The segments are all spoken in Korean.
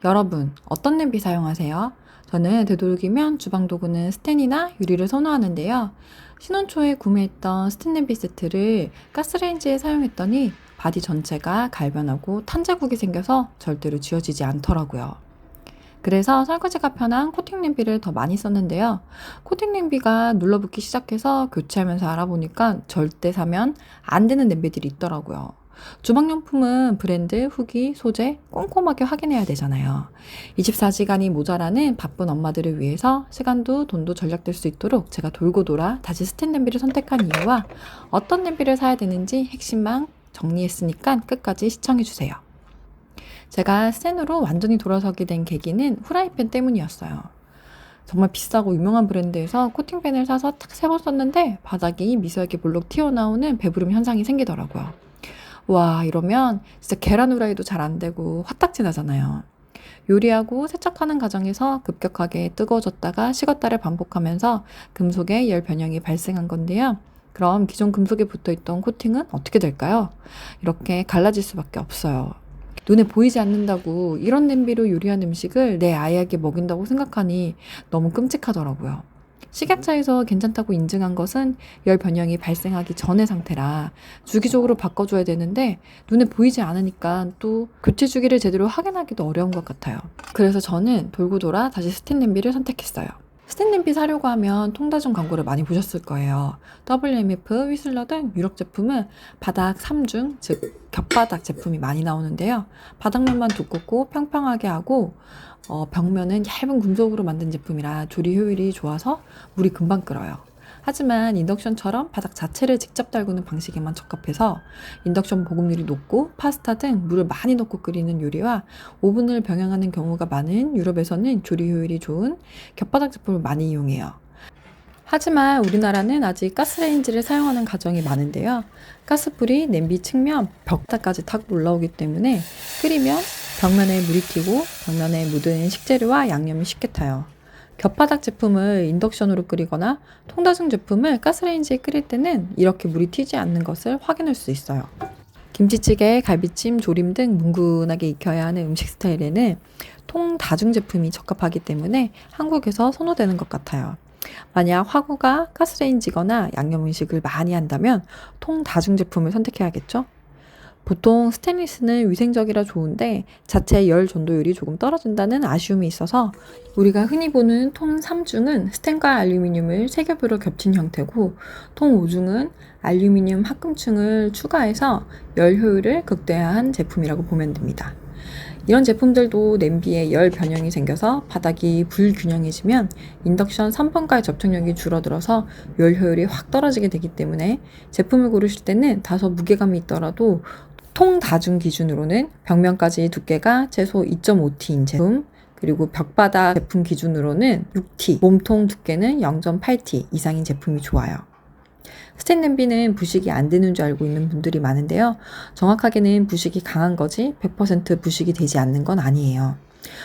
여러분, 어떤 냄비 사용하세요? 저는 되도록이면 주방 도구는 스텐이나 유리를 선호하는데요. 신혼 초에 구매했던 스텐 냄비 세트를 가스레인지에 사용했더니 바디 전체가 갈변하고 탄 자국이 생겨서 절대로 지워지지 않더라고요. 그래서 설거지가 편한 코팅 냄비를 더 많이 썼는데요. 코팅 냄비가 눌러붙기 시작해서 교체하면서 알아보니까 절대 사면 안 되는 냄비들이 있더라고요. 주방용품은 브랜드, 후기, 소재 꼼꼼하게 확인해야 되잖아요. 24시간이 모자라는 바쁜 엄마들을 위해서 시간도 돈도 절약될 수 있도록 제가 돌고 돌아 다시 스텐 냄비를 선택한 이유와 어떤 냄비를 사야 되는지 핵심만 정리했으니까 끝까지 시청해주세요. 제가 스텐으로 완전히 돌아서게 된 계기는 후라이팬 때문이었어요. 정말 비싸고 유명한 브랜드에서 코팅팬을 사서 딱 3번 썼는데 바닥이 미세하게 볼록 튀어나오는 배부름 현상이 생기더라고요. 와, 이러면 진짜 계란 후라이도 잘 안 되고 화딱지 나잖아요. 요리하고 세척하는 과정에서 급격하게 뜨거워졌다가 식었다를 반복하면서 금속에 열 변형이 발생한 건데요. 그럼 기존 금속에 붙어있던 코팅은 어떻게 될까요? 이렇게 갈라질 수밖에 없어요. 눈에 보이지 않는다고 이런 냄비로 요리한 음식을 내 아이에게 먹인다고 생각하니 너무 끔찍하더라고요. 식약처에서 괜찮다고 인증한 것은 열 변형이 발생하기 전의 상태라 주기적으로 바꿔줘야 되는데 눈에 보이지 않으니까 또 교체 주기를 제대로 확인하기도 어려운 것 같아요. 그래서 저는 돌고 돌아 다시 스텐 냄비를 선택했어요. 스텐 냄비 사려고 하면 통다중 광고를 많이 보셨을 거예요. WMF, 휘슬러 등 유럽 제품은 바닥 3중, 즉 겹바닥 제품이 많이 나오는데요. 바닥면만 두껍고 평평하게 하고 벽면은 얇은 금속으로 만든 제품이라 조리 효율이 좋아서 물이 금방 끓어요. 하지만 인덕션처럼 바닥 자체를 직접 달구는 방식에만 적합해서 인덕션 보급률이 높고 파스타 등 물을 많이 넣고 끓이는 요리와 오븐을 병행하는 경우가 많은 유럽에서는 조리 효율이 좋은 겹바닥 제품을 많이 이용해요. 하지만 우리나라는 아직 가스레인지를 사용하는 가정이 많은데요. 가스불이 냄비 측면, 벽다까지 탁 올라오기 때문에 끓이면 벽면에 물이 튀고 벽면에 묻은 식재료와 양념이 쉽게 타요. 겹바닥 제품을 인덕션으로 끓이거나 통다중 제품을 가스레인지에 끓일 때는 이렇게 물이 튀지 않는 것을 확인할 수 있어요. 김치찌개, 갈비찜, 조림 등 뭉근하게 익혀야 하는 음식 스타일에는 통다중 제품이 적합하기 때문에 한국에서 선호되는 것 같아요. 만약 화구가 가스레인지거나 양념 음식을 많이 한다면 통다중 제품을 선택해야겠죠? 보통 스테인리스는 위생적이라 좋은데 자체 열 전도율이 조금 떨어진다는 아쉬움이 있어서 우리가 흔히 보는 통 3중은 스텐과 알루미늄을 세 겹으로 겹친 형태고 통 5중은 알루미늄 합금층을 추가해서 열 효율을 극대화한 제품이라고 보면 됩니다. 이런 제품들도 냄비에 열 변형이 생겨서 바닥이 불균형해지면 인덕션 3번과의 접촉력이 줄어들어서 열 효율이 확 떨어지게 되기 때문에 제품을 고르실 때는 다소 무게감이 있더라도 통다중 기준으로는 벽면까지 두께가 최소 2.5T인 제품, 그리고 벽바닥 제품 기준으로는 6T, 몸통 두께는 0.8T 이상인 제품이 좋아요. 스텐 냄비는 부식이 안 되는 줄 알고 있는 분들이 많은데요. 정확하게는 부식이 강한 거지 100% 부식이 되지 않는 건 아니에요.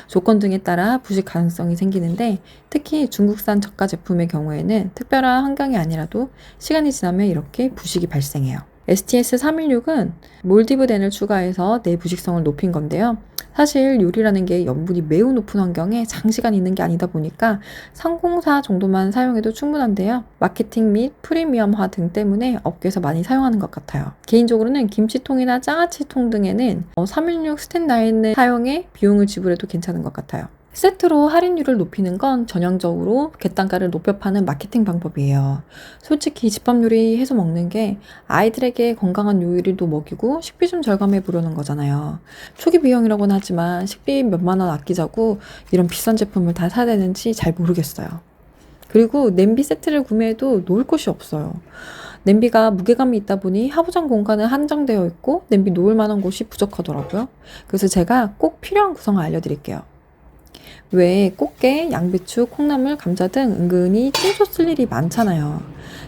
조건 등에 따라 부식 가능성이 생기는데 특히 중국산 저가 제품의 경우에는 특별한 환경이 아니라도 시간이 지나면 이렇게 부식이 발생해요. STS316은 몰디브덴을 추가해서 내 부식성을 높인 건데요. 사실 요리라는 게 염분이 매우 높은 환경에 장시간 있는 게 아니다 보니까 상공사 정도만 사용해도 충분한데요. 마케팅 및 프리미엄화 등 때문에 업계에서 많이 사용하는 것 같아요. 개인적으로는 김치통이나 장아찌통 등에는 316 스텐9을 사용해 비용을 지불해도 괜찮은 것 같아요. 세트로 할인율을 높이는 건 전형적으로 객단가를 높여 파는 마케팅 방법이에요. 솔직히 집밥 요리 해서 먹는 게 아이들에게 건강한 요리도 먹이고 식비 좀 절감해 보려는 거잖아요. 초기 비용이라고는 하지만 식비 몇만 원 아끼자고 이런 비싼 제품을 다 사야 되는지 잘 모르겠어요. 그리고 냄비 세트를 구매해도 놓을 곳이 없어요. 냄비가 무게감이 있다 보니 하부장 공간은 한정되어 있고 냄비 놓을 만한 곳이 부족하더라고요. 그래서 제가 꼭 필요한 구성을 알려드릴게요. 왜 꽃게, 양배추, 콩나물, 감자 등 은근히 찜소 쓸 일이 많잖아요.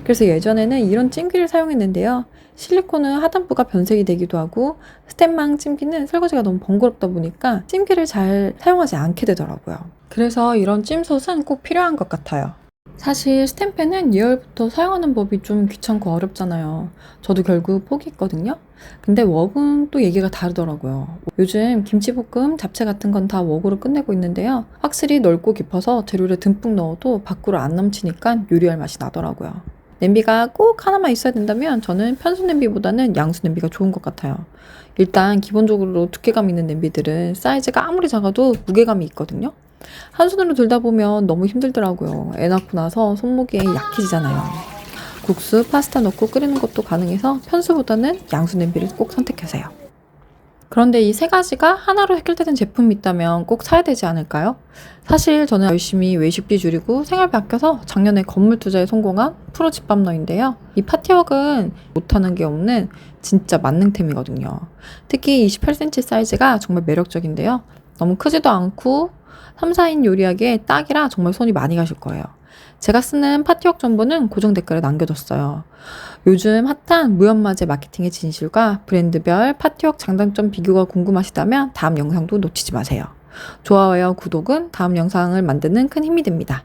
그래서 예전에는 이런 찜기를 사용했는데요. 실리콘은 하단부가 변색이 되기도 하고 스텐망 찜기는 설거지가 너무 번거롭다 보니까 찜기를 잘 사용하지 않게 되더라고요. 그래서 이런 찜솥은 꼭 필요한 것 같아요. 사실 스텐펜은 예열부터 사용하는 법이 좀 귀찮고 어렵잖아요. 저도 결국 포기했거든요. 근데 웍은 또 얘기가 다르더라고요. 요즘 김치볶음, 잡채 같은 건 다 웍으로 끝내고 있는데요. 확실히 넓고 깊어서 재료를 듬뿍 넣어도 밖으로 안 넘치니까 요리할 맛이 나더라고요. 냄비가 꼭 하나만 있어야 된다면 저는 편수 냄비보다는 양수 냄비가 좋은 것 같아요. 일단 기본적으로 두께감 있는 냄비들은 사이즈가 아무리 작아도 무게감이 있거든요. 한 손으로 들다 보면 너무 힘들더라고요. 애 낳고 나서 손목이 약해지잖아요. 국수, 파스타 넣고 끓이는 것도 가능해서 편수보다는 양수 냄비를 꼭 선택하세요. 그런데 이 세 가지가 하나로 해결되는 제품이 있다면 꼭 사야 되지 않을까요? 사실 저는 열심히 외식비 줄이고 생활비 아껴서 작년에 건물 투자에 성공한 프로 집밥러인데요. 이 파티웍은 못하는 게 없는 진짜 만능템이거든요. 특히 28cm 사이즈가 정말 매력적인데요. 너무 크지도 않고 3, 4인 요리하기에 딱이라 정말 손이 많이 가실 거예요. 제가 쓰는 파티웍 정보는 고정 댓글에 남겨뒀어요. 요즘 핫한 무연마제 마케팅의 진실과 브랜드별 파티웍 장단점 비교가 궁금하시다면 다음 영상도 놓치지 마세요. 좋아요, 구독은 다음 영상을 만드는 큰 힘이 됩니다.